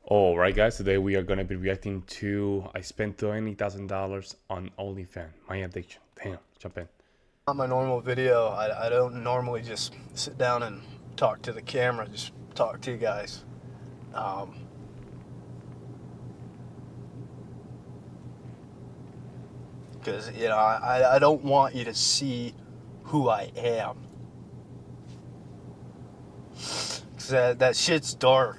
All right, guys. Today we are gonna be reacting to I spent $20,000 on OnlyFans. My addiction. Damn, jump in. Not my normal video. I don't normally just sit down and talk to the camera, just talk to you guys. Because, I don't want you to see who I am. Because that shit's dark.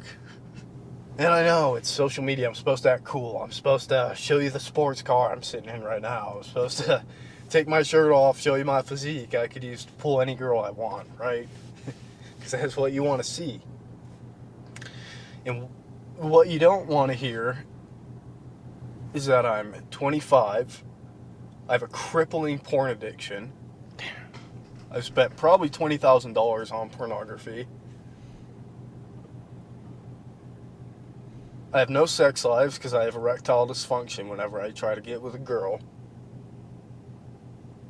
And I know, it's social media. I'm supposed to act cool. I'm supposed to show you the sports car I'm sitting in right now. I'm supposed to take my shirt off, show you my physique. I could use to pull any girl I want, right? Because that's what you want to see. And what you don't want to hear is that I'm 25. I have a crippling porn addiction. I've spent probably $20,000 on pornography. I have no sex lives because I have erectile dysfunction whenever I try to get with a girl.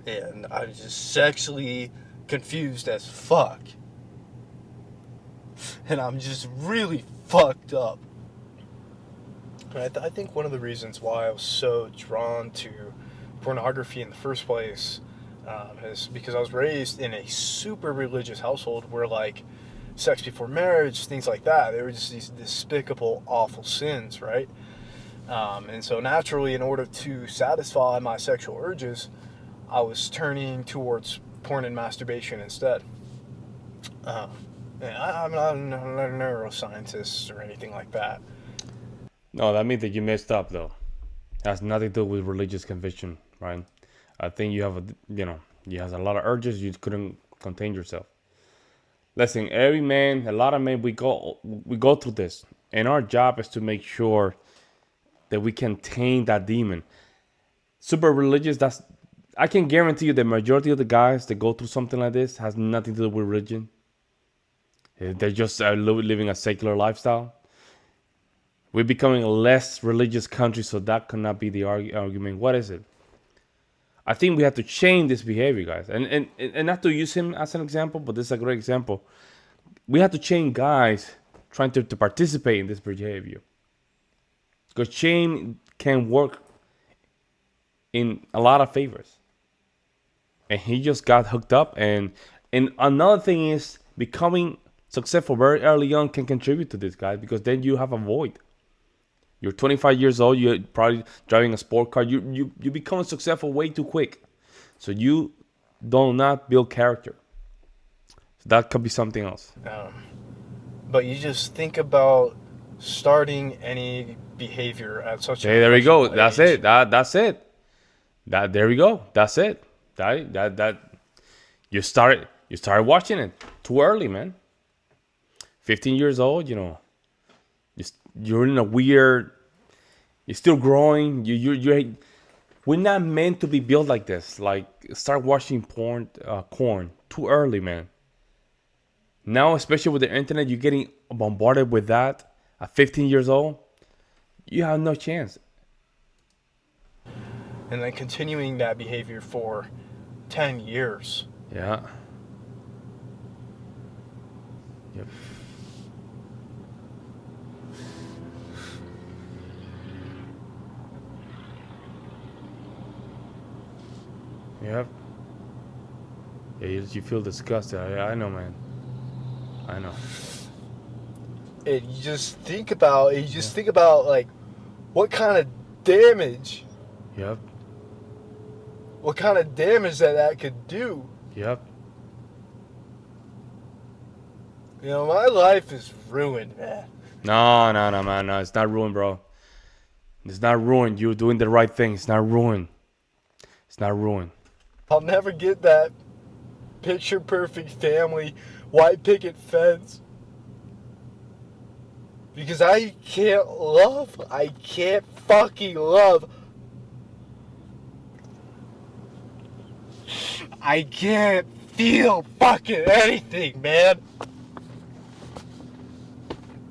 And I'm just sexually confused as fuck. And I'm just really fucked up. And I think one of the reasons why I was so drawn to pornography in the first place is because I was raised in a super religious household where, like, sex before marriage, things like that, they were just these despicable, awful sins, right? And so naturally, in order to satisfy my sexual urges, I was turning towards porn and masturbation instead. I'm not a neuroscientist or anything like that. No, that means that you messed up though. Has nothing to do with religious conviction, right? I think you have you have a lot of urges you couldn't contain yourself. Listen, every man, a lot of men, we go through this, and our job is to make sure that we can tame that demon. Super religious. I can guarantee you the majority of the guys that go through something like this has nothing to do with religion. They're just living a secular lifestyle. We're becoming a less religious country, so that cannot be the argument. What is it? I think we have to change this behavior, guys. And not to use him as an example, but this is a great example. We have to change guys trying to participate in this behavior. Because shame can work in a lot of favors. And he just got hooked up. And another thing is becoming successful very early on can contribute to this, guys, because then you have a void. You're 25 years old. You're probably driving a sport car. You become successful way too quick, so you do not build character. So that could be something else. But you just think about starting any behavior at such Hey, a there we go. impressionable That's age. it. That's it. There we go. That's it. That you started watching it too early, man. 15 years old, you're in a weird. You're still growing. We're not meant to be built like this. Like, start watching corn too early, man. Now, especially with the internet, you're getting bombarded with that at 15 years old. You have no chance. And then continuing that behavior for 10 years. Yeah. Yep. Yep. Yeah, you feel disgusted. I know, man. I know. And you just think about like what kind of damage Yep. that could do. Yep. My life is ruined, man. No, man. No, it's not ruined, bro. It's not ruined. You're doing the right thing. It's not ruined. It's not ruined. I'll never get that picture perfect family, white picket fence. Because I can't love. I can't fucking love. I can't feel fucking anything, man.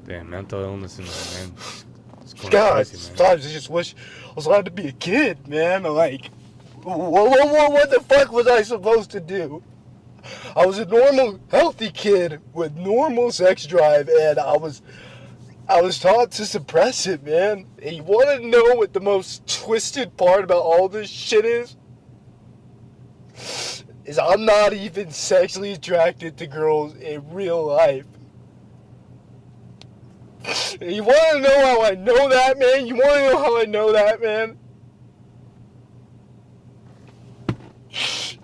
Damn, mental illness in there, man. It's going God, crazy, man. sometimes I just wish I was allowed to be a kid, man. Like, what the fuck was I supposed to do? I was a normal, healthy kid with normal sex drive, and I was taught to suppress it, man. And you want to know what the most twisted part about all this shit is? Is I'm not even sexually attracted to girls in real life. You want to know how I know that, man? You want to know how I know that, man?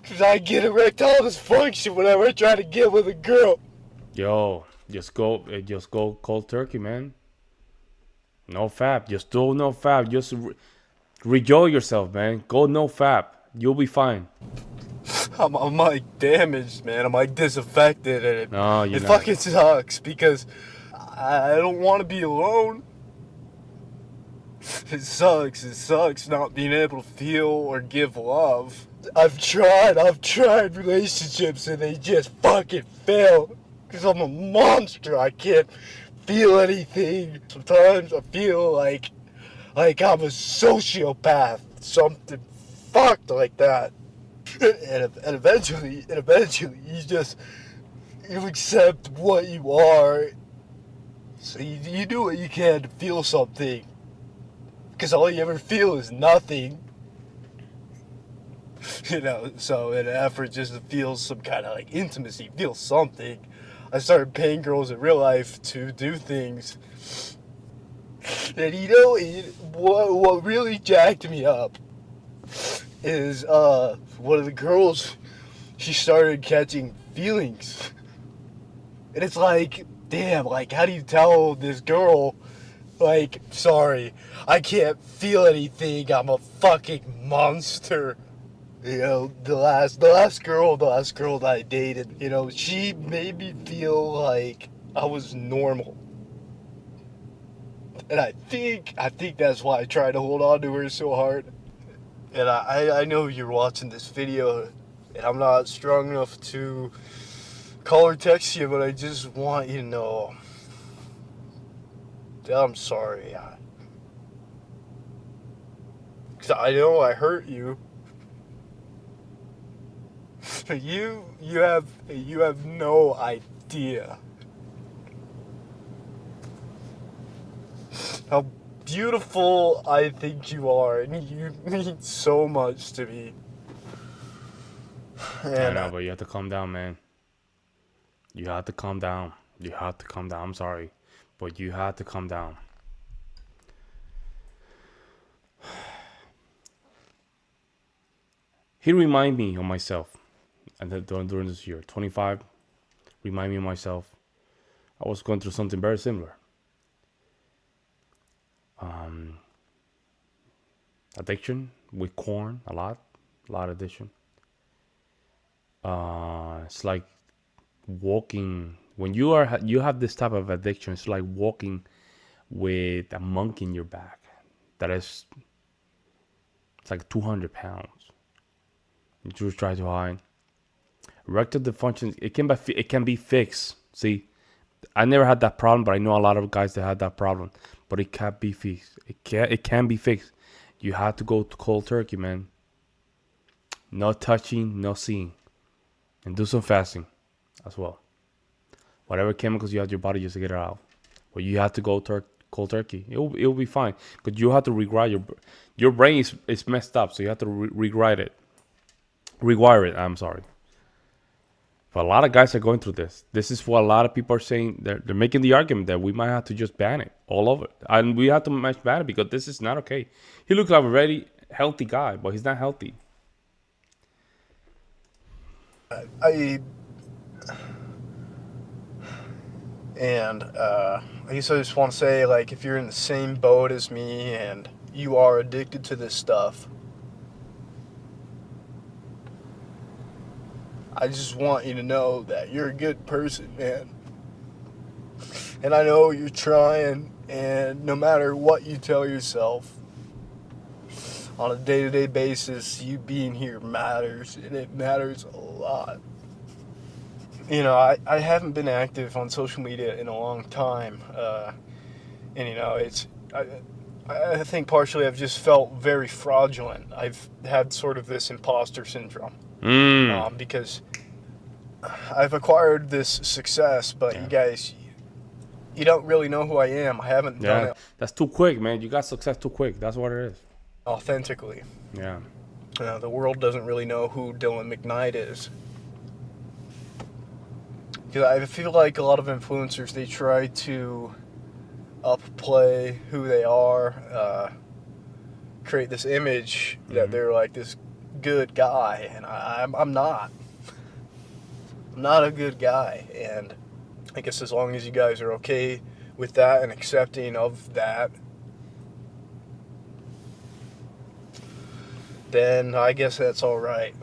Because I get erectile dysfunction whenever I try to get with a girl. Yo, just go cold turkey, man. No fap. Just do no fap. Just rejoice yourself, man. Go no fap. You'll be fine. I'm like damaged, man. I'm like disaffected, and No, you're it not. fucking sucks because I don't want to be alone. It sucks. It sucks not being able to feel or give love. I've tried relationships and they just fucking fail. Because I'm a monster. I can't feel anything. Sometimes I feel like I'm a sociopath. Something fucked like that. And eventually you accept what you are. So you do what you can to feel something. Because all you ever feel is nothing. So in an effort just to feel some kind of like intimacy, feel something, I started paying girls in real life to do things. And what really jacked me up is one of the girls, she started catching feelings. And it's like, damn, like how do you tell this girl, like, sorry, I can't feel anything, I'm a fucking monster. The last girl that I dated, she made me feel like I was normal. And I think that's why I tried to hold on to her so hard. And I know you're watching this video, and I'm not strong enough to call or text you, but I just want you to know that I'm sorry. Because I know I hurt you. You have no idea how beautiful I think you are, and you mean so much to me. I And know, but you have to calm down, man. You have to calm down. You have to calm down. I'm sorry, but you have to calm down. He remind me of myself, and then during this year, 25, remind me of myself. I was going through something very similar. Addiction with corn, a lot addiction. It's like walking when you have this type of addiction. It's like walking with a monkey in your back. It's like 200 pounds. You just try to hide. Erectile dysfunction. It can be fixed. See, I never had that problem, but I know a lot of guys that had that problem. But it can't be fixed. It can be fixed. You have to go to cold turkey, man. No touching, no seeing, and do some fasting as well. Whatever chemicals you have in your body, just to get it out. But you have to go cold turkey. It'll be fine. But you have to rewrite your brain is messed up, so you have to rewrite it. Rewire it. I'm sorry. But a lot of guys are going through this. This is what a lot of people are saying. They're making the argument that we might have to just ban it all over. And we have to ban it because this is not okay. He looks like a very healthy guy, but he's not healthy. I guess I just want to say, like, if you're in the same boat as me and you are addicted to this stuff, I just want you to know that you're a good person, man. And I know you're trying, and no matter what you tell yourself, on a day-to-day basis, you being here matters, and it matters a lot. I haven't been active on social media in a long time, and I think partially I've just felt very fraudulent. I've had sort of this imposter syndrome, because I've acquired this success, but Yeah. you guys, you don't really know who I am. I haven't done Yeah, it that's too quick, man. You got success too quick. That's what it is. authentically. Yeah. The world doesn't really know who Dylan McKnight is. Because I feel like a lot of influencers, they try to upplay who they are, create this image that they're like this good guy, and I'm not. I'm not a good guy, and I guess as long as you guys are okay with that and accepting of that, then I guess that's all right.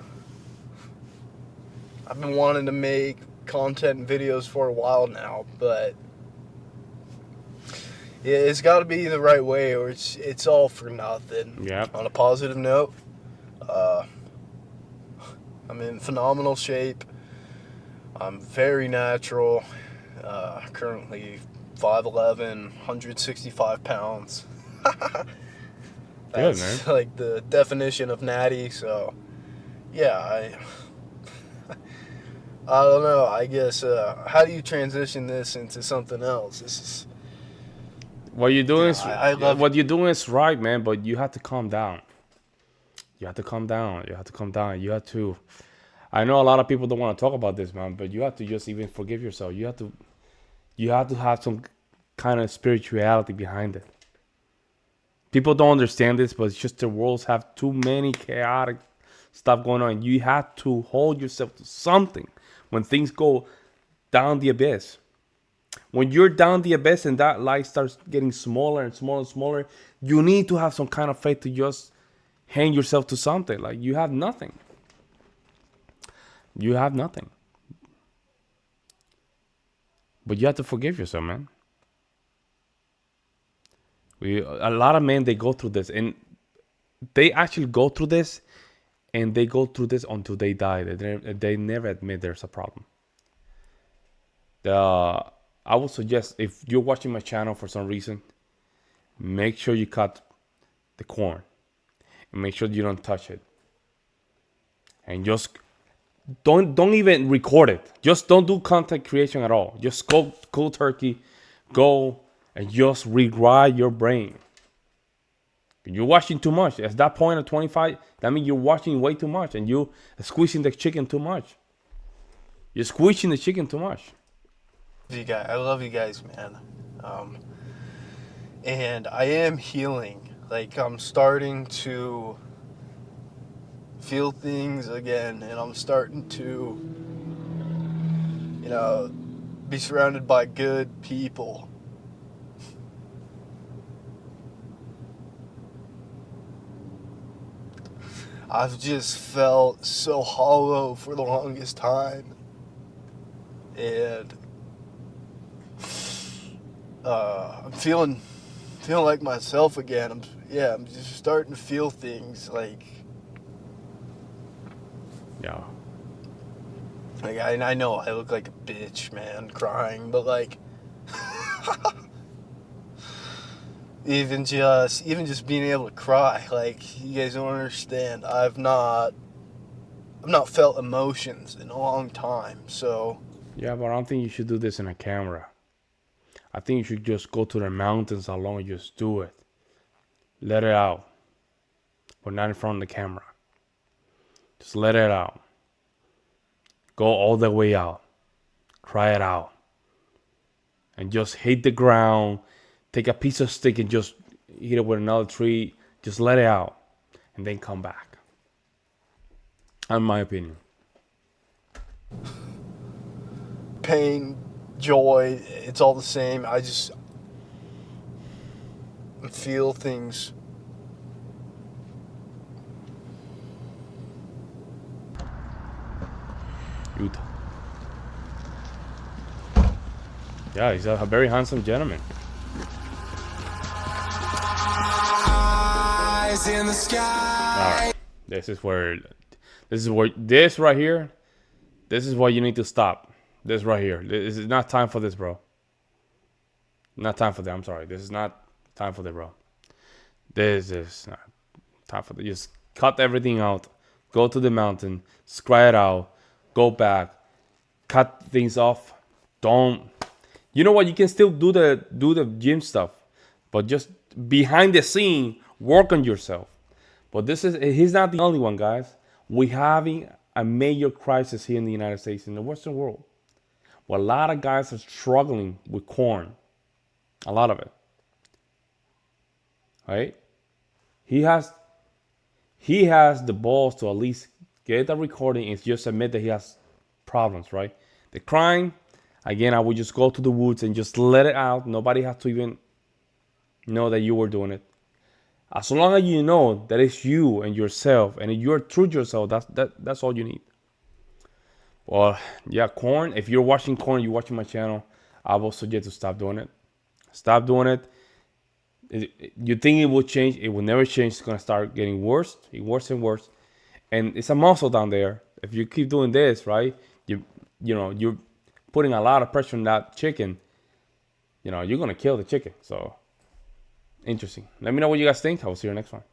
I've been wanting to make content and videos for a while now, but it's got to be the right way, or it's all for nothing. Yeah. On a positive note, I'm in phenomenal shape. I'm very natural. Currently 5'11", 165 pounds. Good, man. That's like the definition of natty. So, yeah, I don't know. I guess how do you transition this into something else? This is What you're doing is I love what you're doing is right, man. But you have to calm down. You have to calm down. You have to calm down. You have to. I know a lot of people don't want to talk about this, man. But you have to just even forgive yourself. You have to. You have to have some kind of spirituality behind it. People don't understand this, but it's just the worlds have too many chaotic stuff going on. You have to hold yourself to something when things go down the abyss. When you're down the abyss and that light starts getting smaller and smaller and smaller, you need to have some kind of faith to just hang yourself to something. Like you have nothing. You have nothing. But you have to forgive yourself, man. A lot of men, they go through this, and they actually go through this, and they go through this until they die. They never admit there's a problem. I would suggest, if you're watching my channel for some reason, make sure you cut the corn, and make sure you don't touch it, and just don't even record it. Just don't do content creation at all. Just go cold turkey, go and just rewire your brain. You're watching too much. At that point at 25, that means you're watching way too much, and you squeezing the chicken too much. You're squeezing the chicken too much. I love you guys, man. And I am healing. Like, I'm starting to feel things again, and I'm starting to, be surrounded by good people. I've just felt so hollow for the longest time, and I'm feeling like myself again. I'm just starting to feel things like Yeah. I know I look like a bitch, man, crying, but like even just being able to cry, like, you guys don't understand. I've not felt emotions in a long time, so Yeah, but I don't think you should do this in a camera. I think you should just go to the mountains alone and just do it. Let it out. But not in front of the camera. Just let it out. Go all the way out. Cry it out. And just hit the ground. Take a piece of stick and just hit it with another tree. Just let it out. And then come back. In my opinion. pain, joy, it's all the same. I just feel things. Utah. Yeah, he's a very handsome gentleman. Eyes in the sky. All right. This right here, this is where you need to stop. This right here. This is not time for this, bro. Not time for that. I'm sorry. This is not time for that, bro. This is not time for that. Just cut everything out. Go to the mountain. Scry it out. Go back. Cut things off. Don't You know what? You can still do the gym stuff, but just behind the scene, work on yourself. But this is he's not the only one, guys. We having a major crisis here in the United States, in the Western world, where a lot of guys are struggling with corn. A lot of it, right? He has he has the balls to at least get a recording and just admit that he has problems, right? The crime, again, I would just go to the woods and just let it out. Nobody has to even know that you were doing it. As long as you know that it's you and yourself, and you're true to yourself, that's all you need. Well, yeah, corn. If you're watching corn, you're watching my channel, I will suggest to stop doing it. Stop doing it. You think it will change? It will never change. It's gonna start getting worse, worse and worse. And it's a muscle down there. If you keep doing this, right, you're putting a lot of pressure on that chicken. You're gonna kill the chicken. So interesting. Let me know what you guys think. I will see you next one.